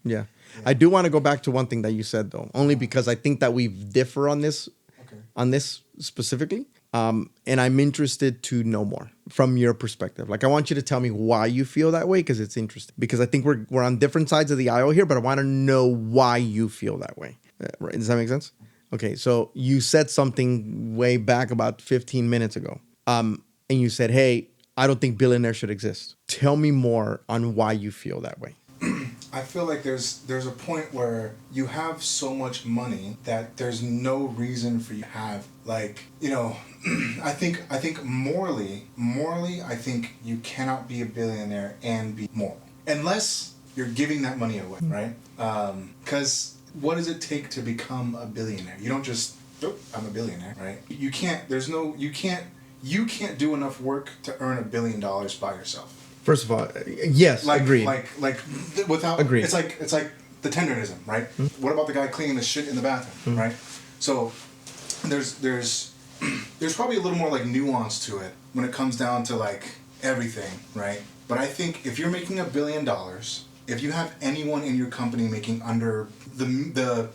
Yeah. I do want to go back to one thing that you said though, only because I think that we differ on this, on this specifically. And I'm interested to know more from your perspective. Like, I want you to tell me why you feel that way, because it's interesting. Because I think we're on different sides of the aisle here, but I want to know why you feel that way. Right? Does that make sense? Okay, so you said something way back about 15 minutes ago, and you said, "Hey, I don't think billionaires should exist." Tell me more on why you feel that way. I feel like there's a point where you have so much money that there's no reason for you to have, like, you know, I think morally I think you cannot be a billionaire and be moral unless you're giving that money away, right? Because what does it take to become a billionaire? You don't just, oh, I'm a billionaire, right? You can't. There's no. You can't do enough work to earn $1 billion by yourself. First of all, yes, agreed. Like without agreed. It's like the tenderism, right? What about the guy cleaning the shit in the bathroom, right? So there's probably a little more like nuance to it when it comes down to like everything, right? But I think if you're making $1 billion, if you have anyone in your company making under the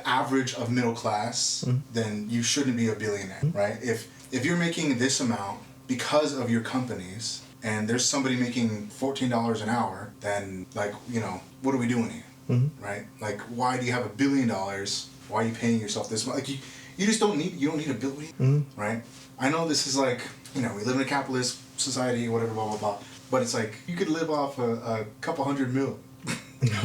average of middle class, then you shouldn't be a billionaire, right? If you're making this amount because of your companies, and there's somebody making $14 an hour, then, like, you know, what are we doing here, right? Like, why do you have $1 billion? Why are you paying yourself this much? Like, you just don't need $1 billion, right? I know this is like, you know, we live in a capitalist society, whatever, blah, blah, blah. But it's like, you could live off a couple $100 million.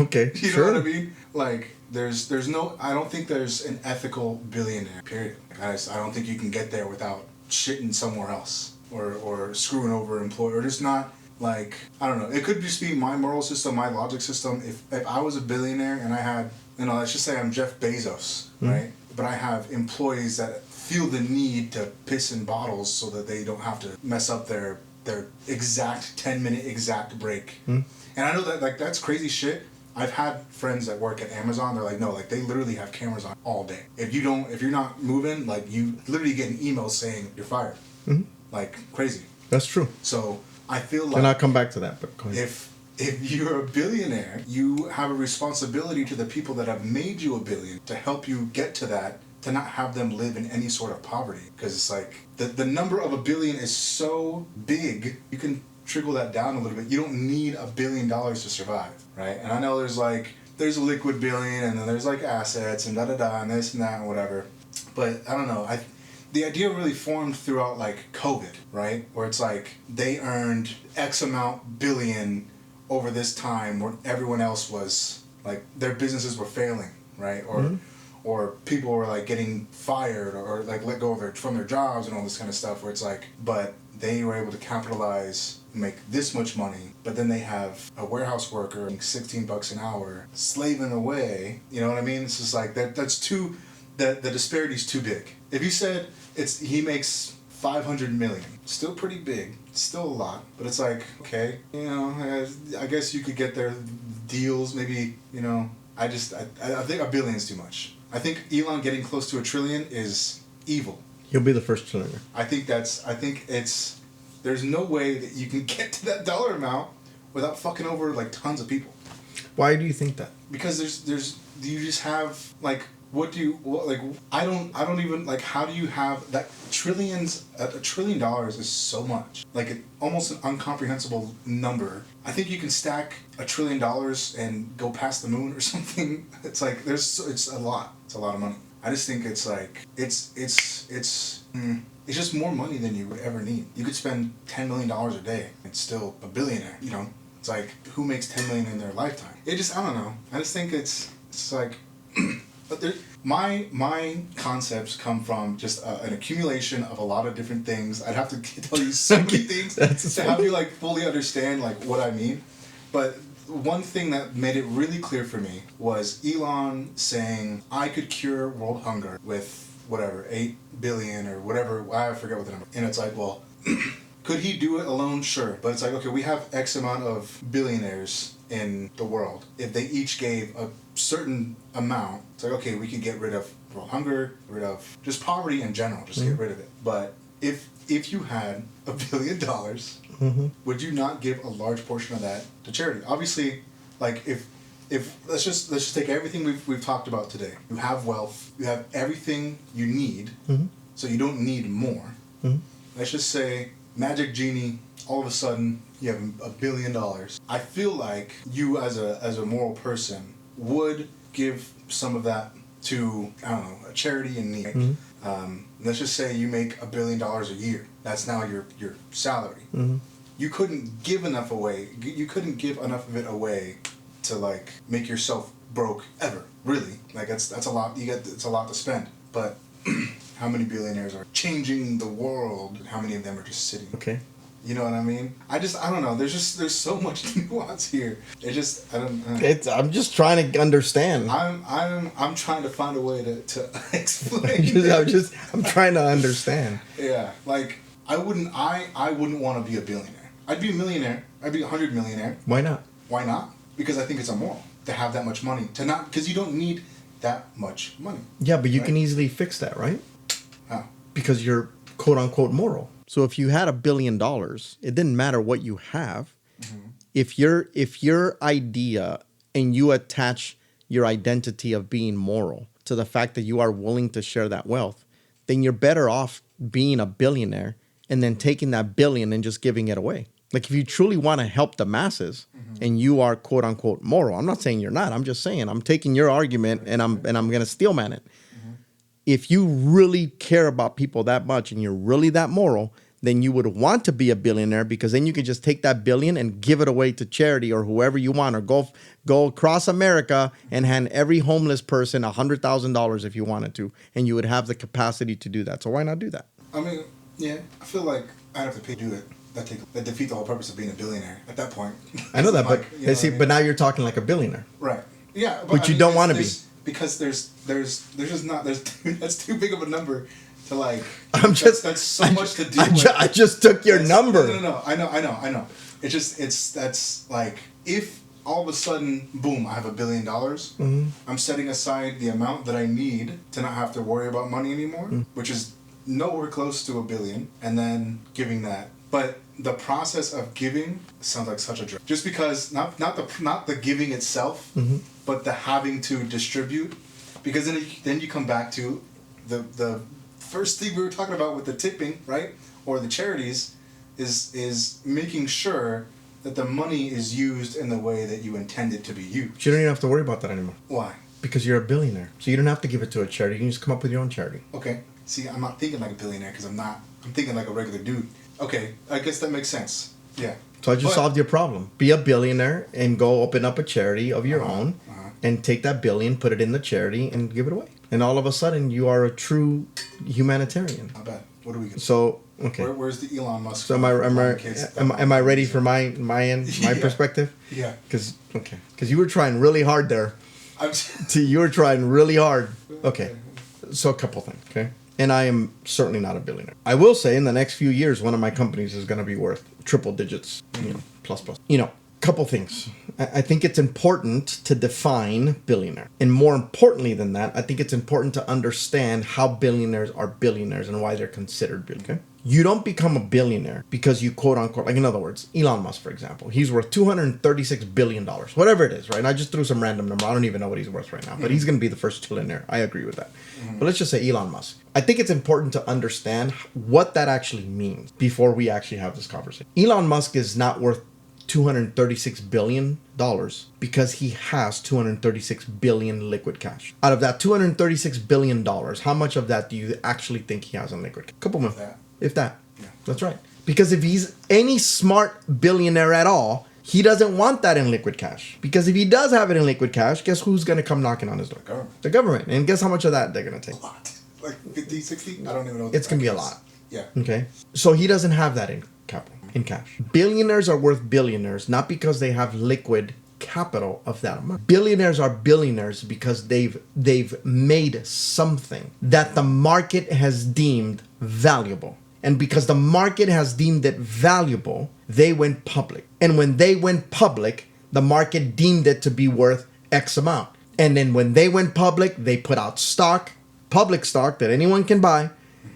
Okay, you know what I mean? Like, there's no, I don't think there's an ethical billionaire, period. I don't think you can get there without shitting somewhere else. Or screwing over employer, or just not, like, I don't know. It could just be my moral system, my logic system. If I was a billionaire and I had, you know, let's just say I'm Jeff Bezos, right? But I have employees that feel the need to piss in bottles so that they don't have to mess up their exact 10-minute exact break. And I know that, like, that's crazy shit. I've had friends that work at Amazon. They're like, no, like, they literally have cameras on all day. If you're not moving, like, you literally get an email saying you're fired. Like, crazy. That's true. So I feel like, and I'll come back to that, but go ahead. If you're a billionaire, you have a responsibility to the people that have made you a billion to help you get to that, to not have them live in any sort of poverty. Because it's like, the number of $1 billion is so big, you can trickle that down a little bit. You don't need $1 billion to survive, right? And I know there's a liquid billion, and then there's like assets and da-da-da, and this and that and whatever. But I don't know, the idea really formed throughout, like, COVID, right? Where it's like, they earned X amount billion over this time where everyone else was, like, their businesses were failing, right? Or people were, like, getting fired or like, let go from their jobs and all this kind of stuff, where it's like, but they were able to capitalize, make this much money, but then they have a warehouse worker making $16 an hour, slaving away, you know what I mean? It's just like, that's too... The disparity's too big. If you said he makes 500 million, still pretty big, still a lot, but it's like, okay, you know, I guess you could get their deals, maybe, you know, I think $1 billion's too much. I think Elon getting close to $1 trillion is evil. He'll be the first trillionaire. I think there's no way that you can get to that dollar amount without fucking over, like, tons of people. Why do you think that? Because you just have, like, I don't even, like, how do you have that $1 trillion is so much, like, almost an incomprehensible number. I think you can stack $1 trillion and go past the moon or something. It's like, it's a lot of money. I just think it's like, it's just more money than you would ever need. You could spend $10 million a day and still a billionaire, you know? It's like, who makes $10 million in their lifetime? I don't know. I just think it's like, but my concepts come from just an accumulation of a lot of different things. I'd have to tell you so many things to help you, like, fully understand, like, what I mean. But one thing that made it really clear for me was Elon saying, I could cure world hunger with whatever, 8 billion or whatever, I forget what the number. And it's like, well, could he do it alone? Sure. But it's like, okay, we have X amount of billionaires in the world. If they each gave a certain amount, it's like, okay, we could get rid of world hunger, rid of just poverty in general, just get rid of it. But if you had $1 billion, would you not give a large portion of that to charity? Obviously, like, if if let's just take everything we've talked about today. You have wealth. You have everything you need. So you don't need more. Let's just say magic genie. All of a sudden, you have $1 billion. I feel like you, as a moral person, would give some of that to, I don't know, a charity in need. Let's just say you make $1 billion a year. That's now your salary. You couldn't give enough away. You couldn't give enough of it away to like make yourself broke ever. Really, like that's a lot. It's a lot to spend. But how many billionaires are changing the world? How many of them are just sitting? Okay. You know what I mean? I don't know. There's so much nuance here. I'm just trying to understand. I'm trying to find a way to explain. I'm trying to understand. Yeah, like I wouldn't want to be a billionaire. I'd be a millionaire. I'd be 100 millionaire. Why not? Why not? Because I think it's immoral to have that much money. Because you don't need that much money. Yeah, but you can easily fix that, right? How? Because you're quote unquote moral. So if you had $1 billion, it didn't matter what you have. If your idea and you attach your identity of being moral to the fact that you are willing to share that wealth, then you're better off being a billionaire and then taking that billion and just giving it away. Like if you truly want to help the masses and you are quote unquote moral, I'm not saying you're not. I'm just saying I'm taking your argument and I'm going to steelman it. If you really care about people that much and you're really that moral, then you would want to be a billionaire because then you could just take that billion and give it away to charity or whoever you want, or go across America and hand every homeless person $100,000 if you wanted to, and you would have the capacity to do that. So why not do that? I mean, yeah, I feel like I'd have to pay to do it. That defeats the whole purpose of being a billionaire at that point. I know that, like, but now you're talking like a billionaire. Right. Yeah, but you don't want to be. Because there's just not that's too big of a number to like. That's so much to deal with. I just took your number. No. I know. That's like if all of a sudden, boom, I have $1 billion. I'm setting aside the amount that I need to not have to worry about money anymore, which is nowhere close to $1 billion, and then giving that. But the process of giving sounds like such a drag. Just because not the giving itself, but the having to distribute, because then you come back to the first thing we were talking about with the tipping, right, or the charities, is making sure that the money is used in the way that you intend it to be used. You don't even have to worry about that anymore. Why? Because you're a billionaire, so you don't have to give it to a charity. You can just come up with your own charity. Okay. See, I'm not thinking like a billionaire because I'm thinking like a regular dude. Okay, I guess that makes sense. Yeah. So I just solved your problem. Be a billionaire and go open up a charity of your own and take that billion, put it in the charity, and give it away. And all of a sudden, you are a true humanitarian. Not bad. What are we going to So, okay. Where's the Elon Musk? So am I ready for my end, my perspective? Yeah. Because you were trying really hard there. You were trying really hard. Okay. So a couple things, okay? And I am certainly not a billionaire. I will say in the next few years, one of my companies is going to be worth triple digits, plus. Couple things. I think it's important to define billionaire. And more importantly than that, I think it's important to understand how billionaires are billionaires and why they're considered billionaires. Okay? You don't become a billionaire because you quote unquote, like in other words, Elon Musk, for example, he's worth $236 billion, whatever it is, right? And I just threw some random number. I don't even know what he's worth right now, but he's going to be the first trillionaire. I agree with that. But let's just say Elon Musk. I think it's important to understand what that actually means before we actually have this conversation. Elon Musk is not worth $236 billion because he has $236 billion liquid cash. Out of that $236 billion, how much of that do you actually think he has in liquid cash? A couple million. If that. Yeah. That's right. Because if he's any smart billionaire at all, he doesn't want that in liquid cash. Because if he does have it in liquid cash, guess who's going to come knocking on his door? The government. And guess how much of that they're going to take? A lot. Like 50, 60? I don't even know. It's going to be a lot. Yeah. Okay. So he doesn't have that in capital, in cash. Billionaires are worth billionaires, not because they have liquid capital of that amount. Billionaires are billionaires because they've made something that the market has deemed valuable. And because the market has deemed it valuable, they went public. And when they went public, the market deemed it to be worth X amount. And then when they went public, they put out stock, public stock that anyone can buy.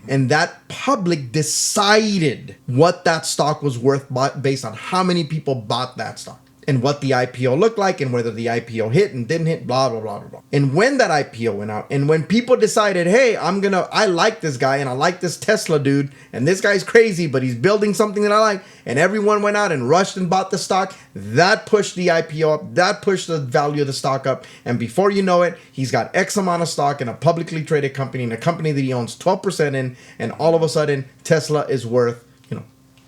And that public decided what that stock was worth based on how many people bought that stock. and what the IPO looked like and whether the IPO hit and didn't hit, blah, blah, blah, blah, blah. And when that IPO went out and when people decided, hey, I like this guy and I like this Tesla dude and this guy's crazy, but he's building something that I like, and everyone went out and rushed and bought the stock, that pushed the IPO up, that pushed the value of the stock up. And before you know it, he's got X amount of stock in a publicly traded company, in a company that he owns 12% in, and all of a sudden Tesla is worth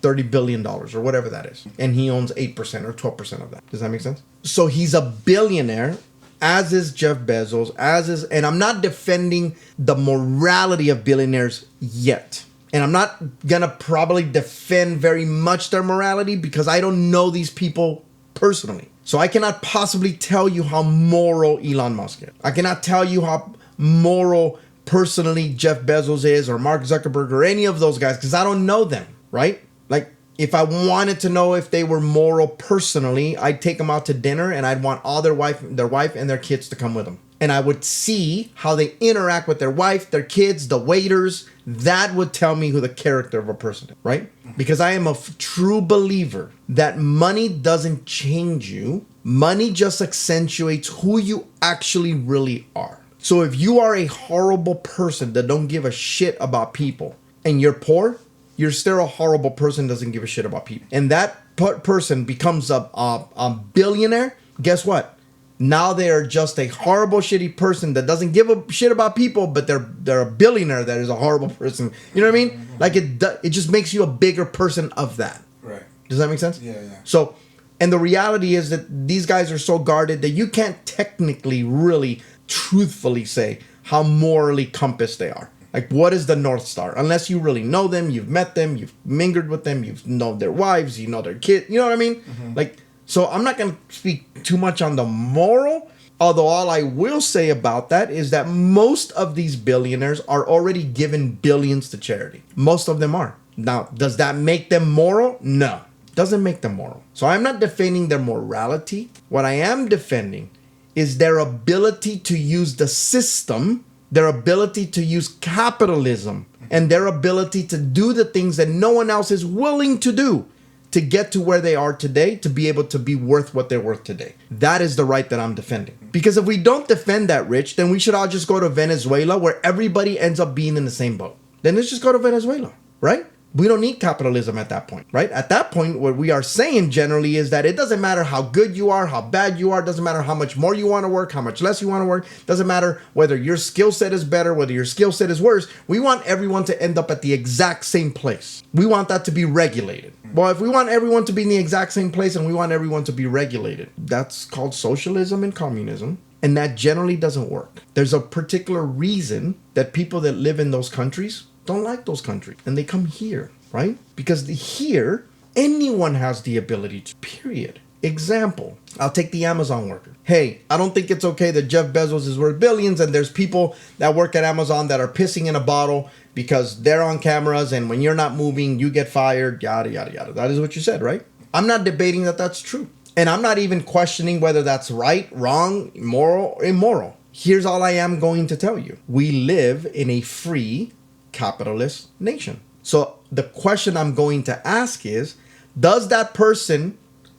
$30 billion or whatever that is. And he owns 8% or 12% of that. Does that make sense? So he's a billionaire, as is Jeff Bezos, and I'm not defending the morality of billionaires yet. And I'm not going to probably defend very much their morality because I don't know these people personally. So I cannot possibly tell you how moral Elon Musk is. I cannot tell you how moral personally Jeff Bezos is or Mark Zuckerberg or any of those guys because I don't know them, right? Like, if I wanted to know if they were moral personally, I'd take them out to dinner and I'd want all their wife and their kids to come with them. And I would see how they interact with their wife, their kids, the waiters. That would tell me who the character of a person is, right? Because I am a true believer that money doesn't change you. Money just accentuates who you actually really are. So if you are a horrible person that don't give a shit about people and you're poor, you're still a horrible person that doesn't give a shit about people. And that person becomes a billionaire. Guess what? Now they are just a horrible, shitty person that doesn't give a shit about people, but they're a billionaire that is a horrible person. You know what I mean? Like it just makes you a bigger person of that. Right. Does that make sense? Yeah. So, and the reality is that these guys are so guarded that you can't technically, really, truthfully say how morally compassed they are. Like, what is the North Star? Unless you really know them, you've met them, you've mingled with them, you've known their wives, you know their kids. You know what I mean? Mm-hmm. Like, so I'm not going to speak too much on the moral. Although all I will say about that is that most of these billionaires are already giving billions to charity. Most of them are. Now, does that make them moral? No. Doesn't make them moral. So I'm not defending their morality. What I am defending is their ability to use the system, their ability to use capitalism, and their ability to do the things that no one else is willing to do to get to where they are today, to be able to be worth what they're worth today. That is the right that I'm defending. Because if we don't defend that, Rich, then we should all just go to Venezuela where everybody ends up being in the same boat. Then let's just go to Venezuela, right? We don't need capitalism at that point, right? At that point, what we are saying generally is that it doesn't matter how good you are, how bad you are, doesn't matter how much more you want to work, how much less you want to work, doesn't matter whether your skill set is better, whether your skill set is worse. We want everyone to end up at the exact same place. We want that to be regulated. Well, if we want everyone to be in the exact same place and we want everyone to be regulated, that's called socialism and communism. And that generally doesn't work. There's a particular reason that people that live in those countries don't like those countries and they come here, right? Because here, anyone has the ability to, period. Example, I'll take the Amazon worker. Hey, I don't think it's okay that Jeff Bezos is worth billions and there's people that work at Amazon that are pissing in a bottle because they're on cameras and when you're not moving, you get fired, yada, yada, yada. That is what you said, right? I'm not debating that that's true. And I'm not even questioning whether that's right, wrong, moral, or immoral. Here's all I am going to tell you. We live in a free capitalist nation. So the question I'm going to ask is, does that person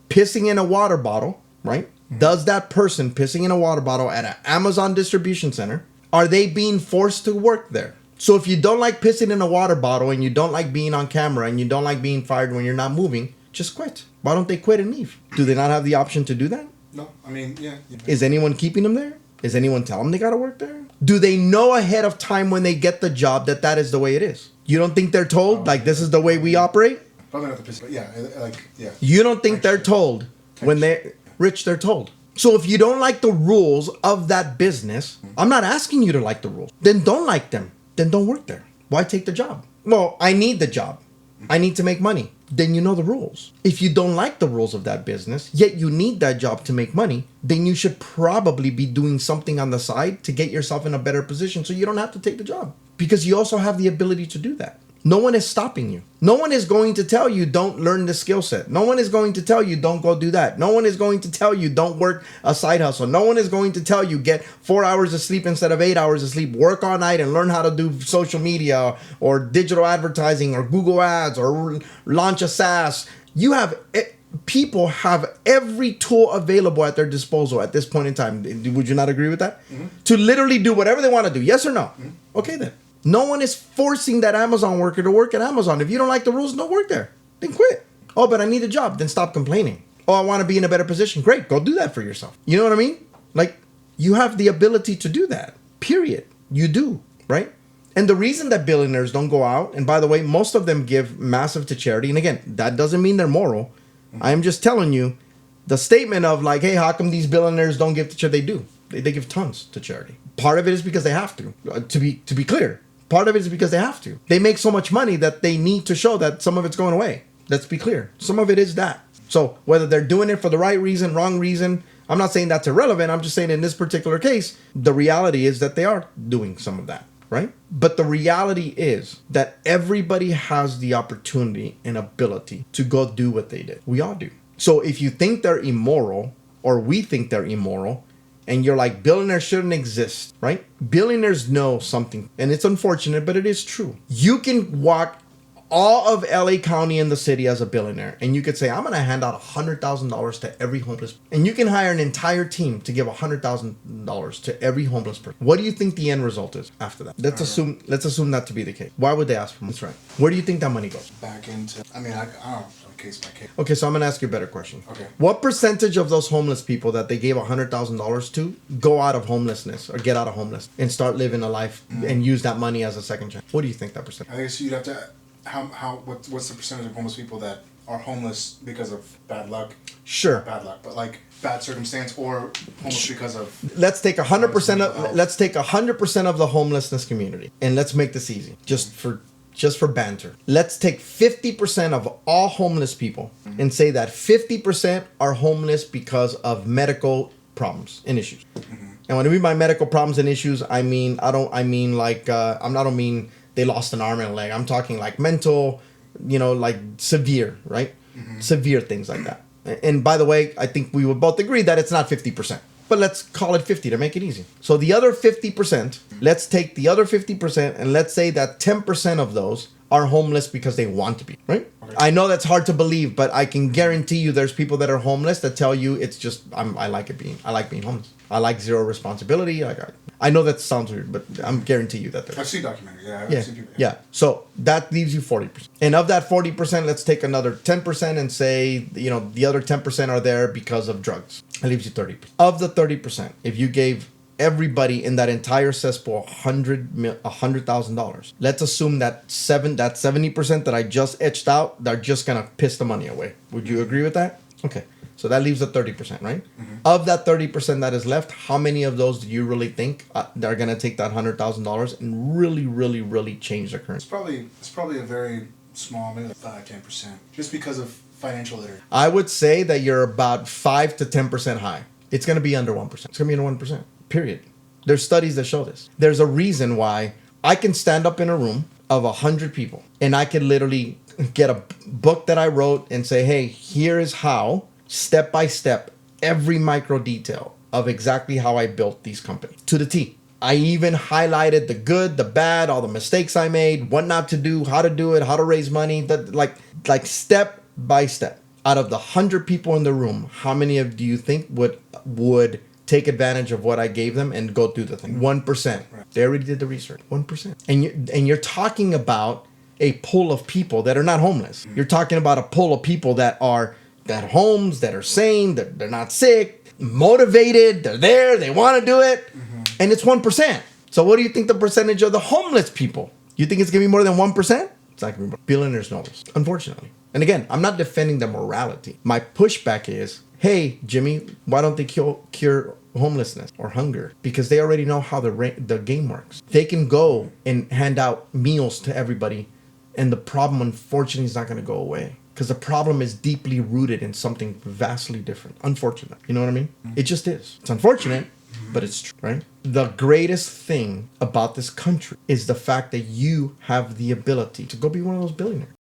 pissing in a water bottle, right? Does that person pissing in a water bottle at an Amazon distribution center, are they being forced to work there? So if you don't like pissing in a water bottle and you don't like being on camera and you don't like being fired when you're not moving, just quit. Why don't they quit and leave? Do they not have the option to do that? No, I mean, yeah. Is anyone keeping them there? Is anyone telling them they got to work there? Do they know ahead of time when they get the job that that is the way it is? You don't think they're told, like, this is the way we operate? Probably not the piss, but yeah, yeah. You don't think they're told when they're rich, they're told. So if you don't like the rules of that business, I'm not asking you to like the rules. Then don't like them. Then don't work there. Why take the job? Well, I need the job. I need to make money. Then you know the rules. If you don't like the rules of that business, yet you need that job to make money, then you should probably be doing something on the side to get yourself in a better position so you don't have to take the job. Because you also have the ability to do that. No one is stopping you. No one is going to tell you don't learn the skill set. No one is going to tell you don't go do that. No one is going to tell you don't work a side hustle. No one is going to tell you get 4 hours of sleep instead of 8 hours of sleep. Work all night and learn how to do social media or digital advertising or Google ads or launch a SaaS. You have people have every tool available at their disposal at this point in time. Would you not agree with that? To literally do whatever they want to do. Yes or no? Okay, then. No one is forcing that Amazon worker to work at Amazon. If you don't like the rules, don't work there. Then quit. Oh, but I need a job. Then stop complaining. Oh, I want to be in a better position. Great. Go do that for yourself. You know what I mean? Like, you have the ability to do that. Period. You do. Right? And the reason that billionaires don't go out, and by the way, most of them give massive to charity. And again, that doesn't mean they're moral. I am just telling you the statement of like, hey, how come these billionaires don't give to charity? They do. They give tons to charity. Part of it is because they have to. To be clear, part of it is because they have to. They make so much money that they need to show that some of it's going away. Let's be clear. Some of it is that. So whether they're doing it for the right reason, wrong reason, I'm not saying that's irrelevant. I'm just saying in this particular case, the reality is that they are doing some of that. Right? But the reality is that everybody has the opportunity and ability to go do what they did. We all do. So if you think they're immoral, or we think they're immoral, and you're like, billionaires shouldn't exist, right? Billionaires know something, and it's unfortunate, but it is true. You can walk all of LA County in the city as a billionaire, and you could say, I'm going to hand out $100,000 to every homeless, and you can hire an entire team to give $100,000 to every homeless person. What do you think the end result is after that? Let's assume that to be the case. Why would they ask for money? That's right. Where do you think that money goes? Back into, I don't know, case by case. Okay, so I'm going to ask you a better question. Okay. What percentage of those homeless people that they gave $100,000 to go out of homelessness or get out of homeless and start living a life and use that money as a second chance? What do you think that percentage? I guess you'd have to. What's the percentage of homeless people that are homeless because of bad luck? Sure. Not bad luck, but like bad circumstance, or homeless because of. Let's take 100% of. Let's take 100% of the homelessness community, and let's make this easy, just for banter. Let's take 50% of all homeless people and say that 50% are homeless because of medical problems and issues. And when I mean by medical problems and issues, I don't mean they lost an arm and a leg. I'm talking like mental, like severe, right? Severe things like that. And by the way, I think we would both agree that it's not 50%. But let's call it 50 to make it easy. So the other 50%, let's take the other 50% and let's say that 10% of those are homeless because they want to be, right? Okay. I know that's hard to believe, but I can guarantee you there's people that are homeless that tell you it's just, I like being homeless. I like zero responsibility. I know that sounds weird, but I'm guarantee you that I've seen documentaries. Yeah, I've seen people. Yeah. So that leaves you 40%. And of that 40%, let's take another 10% and say, the other 10% are there because of drugs. That leaves you 30%. Of the 30%, if you gave everybody in that entire cesspool $100,000, let's assume that 70% that I just etched out, they're just gonna piss the money away. Would you agree with that? Okay. So that leaves the 30%, right? Of that 30% that is left, how many of those do you really think they're going to take that $100,000 and really, really, really change their currency? It's probably a very small, maybe like 5-10%, just because of financial literacy. I would say that you're about 5 to 10% high. It's going to be under 1%. It's going to be under 1%, period. There's studies that show this. There's a reason why I can stand up in a room of 100 people and I can literally get a book that I wrote and say, hey, here is how, step by step, every micro detail of exactly how I built these companies to the T. I even highlighted the good, the bad, all the mistakes I made, what not to do, how to do it, how to raise money, like step by step. Out of the 100 people in the room, how many of do you think would take advantage of what I gave them and go through the thing? 1%. Right. They already did the research. 1%. And you're talking about a pool of people that are not homeless. You're talking about a pool of people that are homes, that are sane, that they're not sick, motivated, they're there, they want to do it, and it's 1%. So what do you think the percentage of the homeless people? You think it's going to be more than 1%? It's not going to be. Billionaires know this, unfortunately. And again, I'm not defending the morality. My pushback is, hey, Jimmy, why don't they cure homelessness or hunger? Because they already know how the game works. They can go and hand out meals to everybody, and the problem, unfortunately, is not going to go away. Because the problem is deeply rooted in something vastly different. Unfortunate. You know what I mean? It just is. It's unfortunate, but it's true, right? The greatest thing about this country is the fact that you have the ability to go be one of those billionaires.